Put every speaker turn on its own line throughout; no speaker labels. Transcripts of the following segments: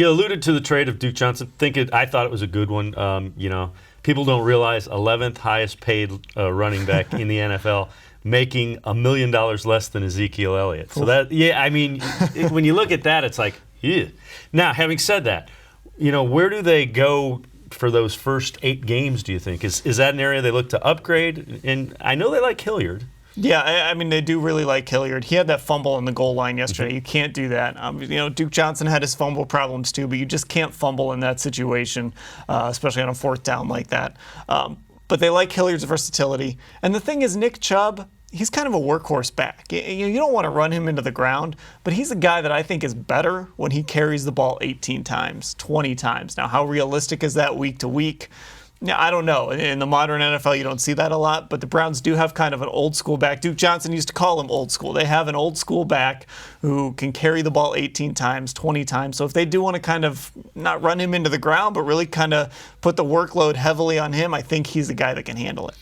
You alluded to the trade of Duke Johnson. I thought it was a good one. People don't realize 11th highest paid running back in the NFL, making $1 million less than Ezekiel Elliott. So when you look at that, it's like, yeah. Now, having said that, where do they go for those first 8 games, do you think? Is that an area they look to upgrade? And I know they like Hilliard.
Yeah, they do really like Hilliard. He had that fumble on the goal line yesterday.
Mm-hmm.
You can't do that. Duke Johnson had his fumble problems too, but you just can't fumble in that situation, especially on a 4th down like that. But they like Hilliard's versatility. And the thing is, Nick Chubb, he's kind of a workhorse back. You don't want to run him into the ground, but he's a guy that I think is better when he carries the ball 18 times, 20 times. Now, how realistic is that week to week? Yeah, I don't know. In the modern NFL, you don't see that a lot, but the Browns do have kind of an old school back. Duke Johnson used to call him old school. They have an old school back who can carry the ball 18 times, 20 times. So if they do want to kind of not run him into the ground, but really kind of put the workload heavily on him, I think he's the guy that can handle it.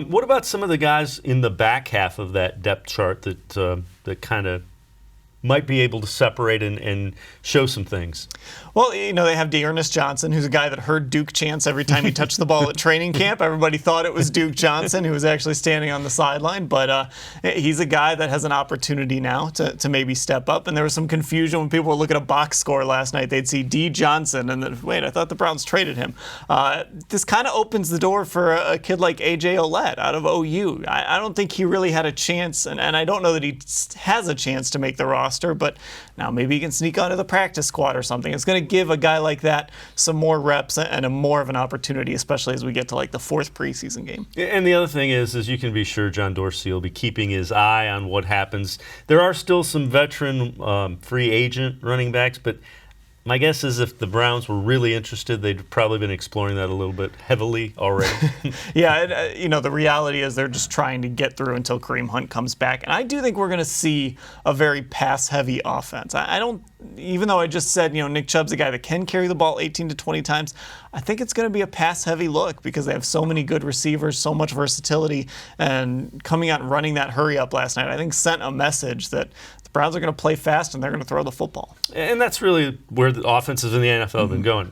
What about some of the guys in the back half of that depth chart that kind of might be able to separate and show some things?
Well, they have DAndre Johnson, who's a guy that heard Duke chants every time he touched the ball at training camp. Everybody thought it was Duke Johnson, who was actually standing on the sideline. But he's a guy that has an opportunity now to maybe step up. And there was some confusion when people were looking at a box score last night. They'd see D. Johnson, and then, wait, I thought the Browns traded him. This kind of opens the door for a kid like A.J. Ouellette out of OU. I don't think he really had a chance, and I don't know that he has a chance to make the roster, but now maybe he can sneak onto the practice squad or something. It's going to give a guy like that some more reps and more of an opportunity, especially as we get to like the 4th preseason game.
And the other thing is you can be sure John Dorsey will be keeping his eye on what happens. There are still some veteran free agent running backs, but my guess is if the Browns were really interested, they'd probably been exploring that a little bit heavily already.
Yeah, the reality is they're just trying to get through until Kareem Hunt comes back. And I do think we're going to see a very pass-heavy offense. Even though I just said, Nick Chubb's a guy that can carry the ball 18 to 20 times, I think it's going to be a pass-heavy look because they have so many good receivers, so much versatility, and coming out and running that hurry-up last night, I think sent a message that the Browns are going to play fast and they're going to throw the football.
And that's really where the offenses in the NFL have been going.